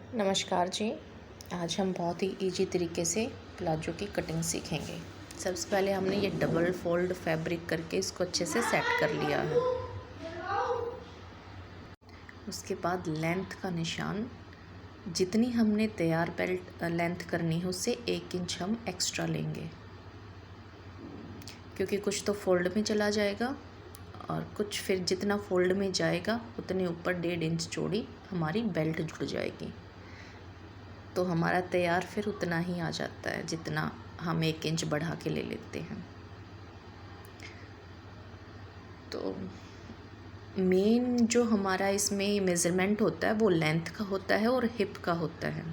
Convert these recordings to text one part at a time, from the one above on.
नमस्कार जी। आज हम बहुत ही इजी तरीके से प्लाजो की कटिंग सीखेंगे। सबसे पहले हमने ये डबल फोल्ड फैब्रिक करके इसको अच्छे से सेट कर लिया है। उसके बाद लेंथ का निशान, जितनी हमने तैयार बेल्ट लेंथ करनी है उससे 1 इंच हम एक्स्ट्रा लेंगे, क्योंकि कुछ तो फोल्ड में चला जाएगा और कुछ फिर जितना फोल्ड में जाएगा उतने ऊपर 1.5 इंच चौड़ी हमारी बेल्ट जुड़ जाएगी। तो हमारा तैयार फिर उतना ही आ जाता है जितना हम 1 इंच बढ़ा के ले लेते हैं। तो मेन जो हमारा इसमें मेज़रमेंट होता है वो लेंथ का होता है और हिप का होता है।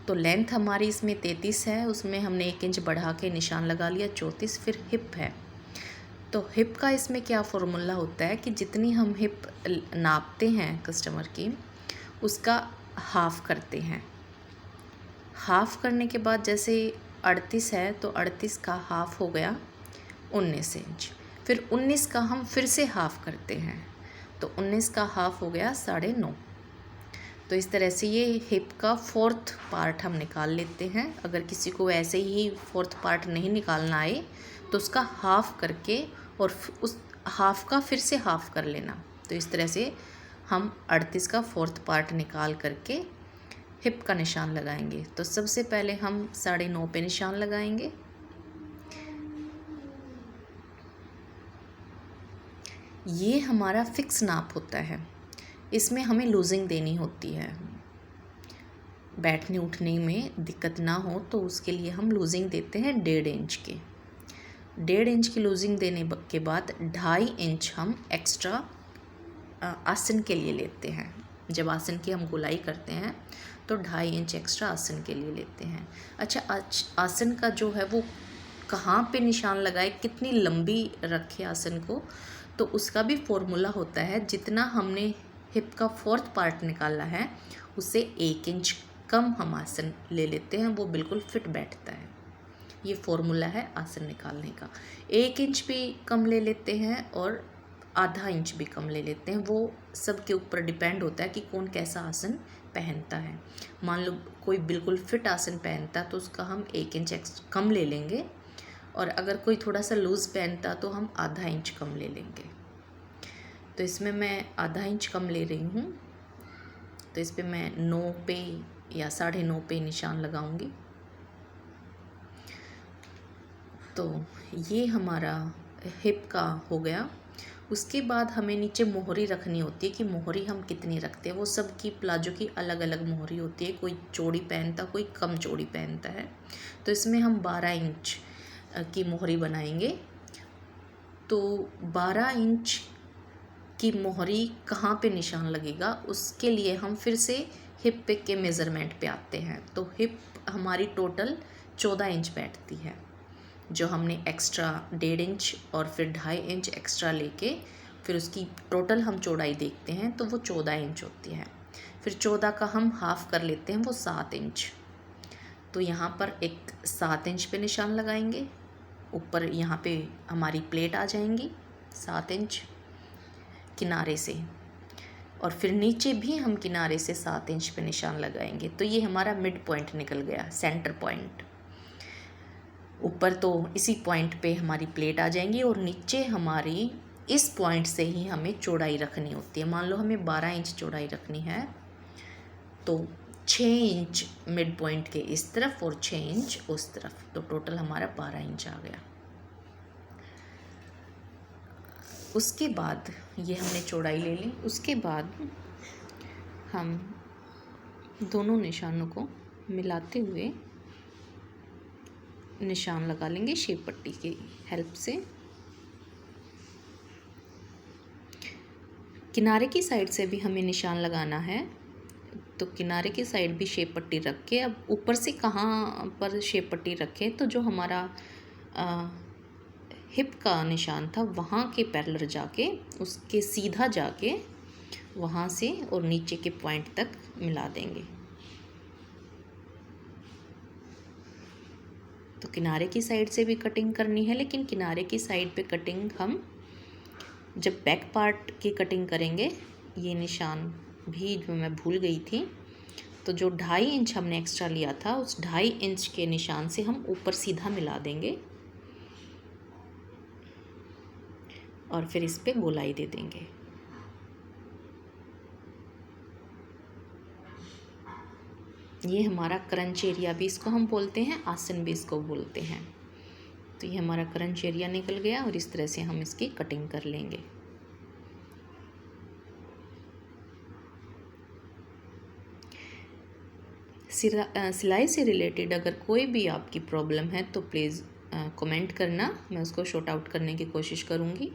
तो लेंथ हमारी इसमें 33 है, उसमें हमने 1 इंच बढ़ा के निशान लगा लिया 34। फिर हिप है, तो हिप का इसमें क्या फ़ॉर्मूला होता है कि जितनी हम हिप नापते हैं कस्टमर की, उसका हाफ़ करते हैं। हाफ़ करने के बाद जैसे 38 है तो 38 का हाफ़ हो गया 19 इंच। फिर 19 का हम फिर से हाफ़ करते हैं तो 19 का हाफ़ हो गया 9.5। तो इस तरह से ये हिप का 4th पार्ट हम निकाल लेते हैं। अगर किसी को ऐसे ही 4th पार्ट नहीं निकालना आए तो उसका हाफ़ करके और उस हाफ़ का फिर से हाफ़ कर लेना। तो इस तरह से हम 38 का 4th पार्ट निकाल करके हिप का निशान लगाएंगे। तो सबसे पहले हम 9.5 पे निशान लगाएंगे। ये हमारा फिक्स नाप होता है, इसमें हमें लूजिंग देनी होती है। बैठने उठने में दिक्कत ना हो तो उसके लिए हम लूजिंग देते हैं 1.5 इंच की। 1.5 इंच की लूजिंग देने के बाद 2.5 इंच हम एक्स्ट्रा आसन के लिए लेते हैं। जब आसन की हम गोलाई करते हैं तो 2.5 इंच एक्स्ट्रा आसन के लिए लेते हैं। अच्छा, आसन का जो है वो कहाँ पे निशान लगाए, कितनी लंबी रखे आसन को, तो उसका भी फॉर्मूला होता है। जितना हमने हिप का 4th पार्ट निकाला है उससे 1 इंच कम हम आसन ले लेते हैं, वो बिल्कुल फिट बैठता है। ये फॉर्मूला है आसन निकालने का। 1 इंच भी कम ले लेते हैं और आधा इंच भी कम ले लेते हैं। वो सब के ऊपर डिपेंड होता है कि कौन कैसा आसन पहनता है। मान लो कोई बिल्कुल फिट आसन पहनता है तो उसका हम 1 इंच कम ले लेंगे, और अगर कोई थोड़ा सा लूज़ पहनता तो हम आधा इंच कम ले लेंगे। तो इसमें मैं आधा इंच कम ले रही हूँ, तो इस पर मैं 9 पे या 9.5 पे निशान लगाऊंगी। तो ये हमारा हिप का हो गया। उसके बाद हमें नीचे मोहरी रखनी होती है कि मोहरी हम कितनी रखते हैं। वो सब की प्लाजो की अलग अलग मोहरी होती है, कोई चौड़ी पहनता कोई कम चौड़ी पहनता है। तो इसमें हम 12 इंच की मोहरी बनाएंगे। तो 12 इंच की मोहरी कहाँ पे निशान लगेगा उसके लिए हम फिर से हिप के मेज़रमेंट पे आते हैं। तो हिप हमारी टोटल 14 इंच बैठती है। जो हमने एक्स्ट्रा 1.5 इंच और फिर 2.5 इंच एक्स्ट्रा लेके फिर उसकी टोटल हम चौड़ाई देखते हैं तो वो 14 इंच होती है। फिर 14 का हम हाफ़ कर लेते हैं, वो 7 इंच। तो यहाँ पर एक 7 इंच पे निशान लगाएंगे। ऊपर यहाँ पे हमारी प्लेट आ जाएंगी 7 इंच किनारे से, और फिर नीचे भी हम किनारे से 7 इंच पे निशान लगाएंगे। तो ये हमारा मिड पॉइंट निकल गया, सेंटर पॉइंट। ऊपर तो इसी पॉइंट पे हमारी प्लेट आ जाएंगी और नीचे हमारी इस पॉइंट से ही हमें चौड़ाई रखनी होती है। मान लो हमें 12 इंच चौड़ाई रखनी है तो 6 इंच मिड पॉइंट के इस तरफ और 6 इंच उस तरफ, तो टोटल हमारा 12 इंच आ गया। उसके बाद ये हमने चौड़ाई ले ली। उसके बाद हम दोनों निशानों को मिलाते हुए निशान लगा लेंगे शेप पट्टी की हेल्प से। किनारे की साइड से भी हमें निशान लगाना है, तो किनारे की साइड भी शेप पट्टी रख के, अब ऊपर से कहाँ पर शेप पट्टी रखें, तो जो हमारा हिप का निशान था वहाँ के पैरेलल जाके उसके सीधा जाके वहाँ से और नीचे के पॉइंट तक मिला देंगे। तो किनारे की साइड से भी कटिंग करनी है, लेकिन किनारे की साइड पे कटिंग हम जब बैक पार्ट की कटिंग करेंगे, ये निशान भी जो मैं भूल गई थी, तो जो 2.5 इंच हमने एक्स्ट्रा लिया था उस 2.5 इंच के निशान से हम ऊपर सीधा मिला देंगे और फिर इस पे गोलाई दे देंगे। ये हमारा क्रंच एरिया भी इसको हम बोलते हैं, आसन भी इसको बोलते हैं। तो ये हमारा क्रंच एरिया निकल गया और इस तरह से हम इसकी कटिंग कर लेंगे। सिलाई से रिलेटेड अगर कोई भी आपकी प्रॉब्लम है तो प्लीज़ कमेंट करना, मैं उसको शॉर्ट आउट करने की कोशिश करूँगी।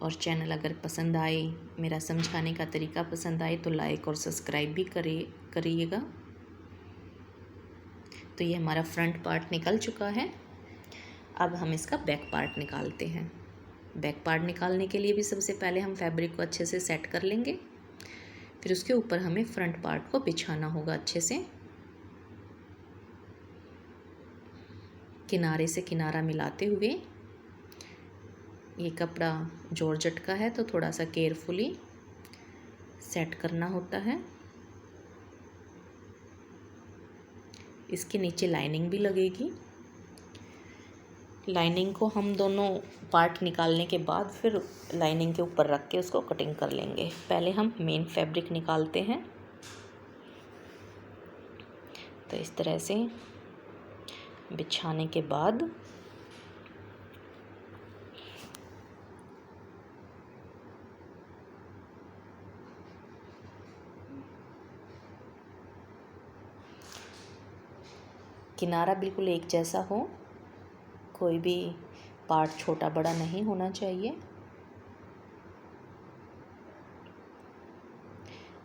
और चैनल अगर पसंद आए, मेरा समझाने का तरीका पसंद आए तो लाइक और सब्सक्राइब भी करिएगा। तो ये हमारा फ्रंट पार्ट निकल चुका है। अब हम इसका बैक पार्ट निकालते हैं। बैक पार्ट निकालने के लिए भी सबसे पहले हम फैब्रिक को अच्छे से सेट कर लेंगे, फिर उसके ऊपर हमें फ्रंट पार्ट को बिछाना होगा अच्छे से। किनारे से किनारा मिलाते हुए, ये कपड़ा जॉर्जेट का है तो थोड़ा सा केयरफुली सेट करना होता है। इसके नीचे लाइनिंग भी लगेगी। लाइनिंग को हम दोनों पार्ट निकालने के बाद फिर लाइनिंग के ऊपर रख के उसको कटिंग कर लेंगे। पहले हम मेन फैब्रिक निकालते हैं। तो इस तरह से बिछाने के बाद किनारा बिल्कुल एक जैसा हो, कोई भी पार्ट छोटा बड़ा नहीं होना चाहिए।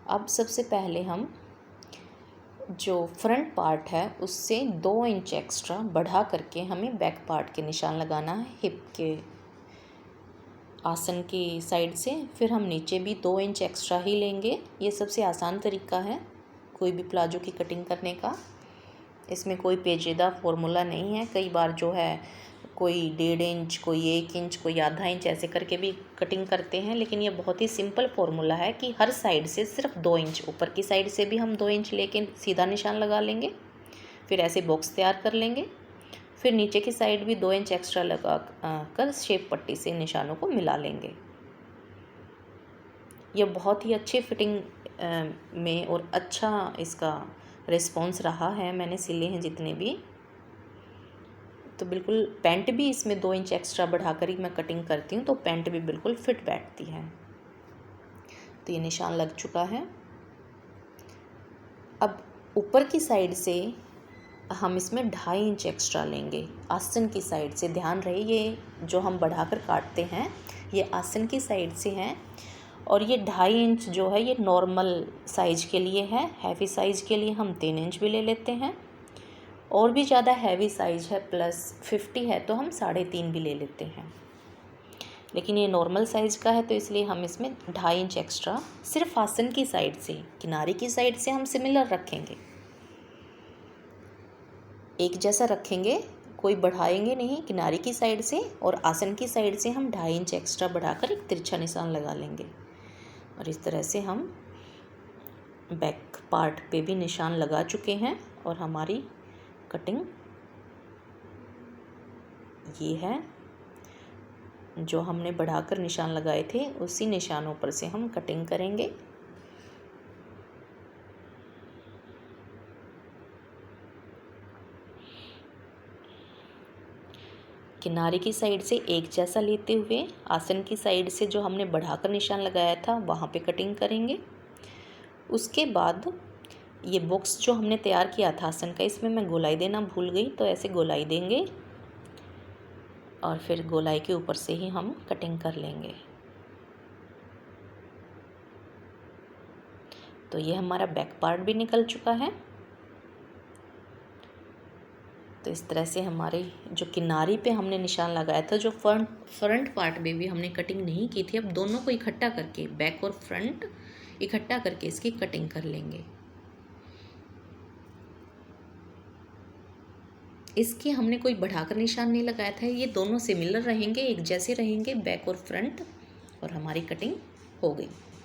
अब सबसे पहले हम जो फ्रंट पार्ट है उससे 2 इंच एक्स्ट्रा बढ़ा करके हमें बैक पार्ट के निशान लगाना है, हिप के आसन की साइड से। फिर हम नीचे भी 2 इंच एक्स्ट्रा ही लेंगे। ये सबसे आसान तरीका है कोई भी प्लाजो की कटिंग करने का। इसमें कोई पेचीदा फॉर्मूला नहीं है। कई बार जो है कोई 1.5 इंच, कोई 1 इंच, कोई आधा इंच ऐसे करके भी कटिंग करते हैं, लेकिन ये बहुत ही सिंपल फॉर्मूला है कि हर साइड से सिर्फ 2 इंच, ऊपर की साइड से भी हम 2 इंच लेके सीधा निशान लगा लेंगे। फिर ऐसे बॉक्स तैयार कर लेंगे। फिर नीचे की साइड भी 2 इंच एक्स्ट्रा लगा कर शेप पट्टी से निशानों को मिला लेंगे। ये बहुत ही अच्छी फिटिंग में और अच्छा इसका रिस्पॉन्स रहा है। मैंने सिले हैं जितने भी, तो बिल्कुल पैंट भी इसमें 2 इंच एक्स्ट्रा बढ़ा कर ही मैं कटिंग करती हूँ, तो पैंट भी बिल्कुल फिट बैठती है। तो ये निशान लग चुका है। अब ऊपर की साइड से हम इसमें 2.5 इंच एक्स्ट्रा लेंगे आसन की साइड से। ध्यान रहे ये जो हम बढ़ाकर काटते हैं ये आसन की साइड से हैं, और ये 2.5 इंच जो है ये नॉर्मल साइज़ के लिए है। हैवी साइज़ के लिए हम 3 इंच भी ले लेते हैं, और भी ज़्यादा हैवी साइज़ है +50 है तो हम 3.5 भी ले लेते हैं। लेकिन ये नॉर्मल साइज़ का है तो इसलिए हम इसमें 2.5 इंच एक्स्ट्रा सिर्फ आसन की साइड से, किनारे की साइड से हम सिमिलर रखेंगे, एक जैसा रखेंगे, कोई बढ़ाएंगे नहीं। किनारे की साइड से और आसन की साइड से हम 2.5 इंच एक्स्ट्रा बढ़ाकर एक तिरछा निशान लगा लेंगे। और इस तरह से हम बैक पार्ट पे भी निशान लगा चुके हैं और हमारी कटिंग ये है। जो हमने बढ़ाकर निशान लगाए थे उसी निशानों पर से हम कटिंग करेंगे। किनारे की साइड से एक जैसा लेते हुए आसन की साइड से जो हमने बढ़ाकर निशान लगाया था वहाँ पे कटिंग करेंगे। उसके बाद ये बॉक्स जो हमने तैयार किया था आसन का, इसमें मैं गोलाई देना भूल गई, तो ऐसे गोलाई देंगे और फिर गोलाई के ऊपर से ही हम कटिंग कर लेंगे। तो ये हमारा बैक पार्ट भी निकल चुका है। तो इस तरह से हमारे जो किनारी पे हमने निशान लगाया था, जो फ्रंट पार्ट में भी हमने कटिंग नहीं की थी, अब दोनों को इकट्ठा करके, बैक और फ्रंट इकट्ठा करके इसकी कटिंग कर लेंगे। इसके हमने कोई बढ़ाकर निशान नहीं लगाया था, ये दोनों सिमिलर रहेंगे, एक जैसे रहेंगे बैक और फ्रंट। और हमारी कटिंग हो गई।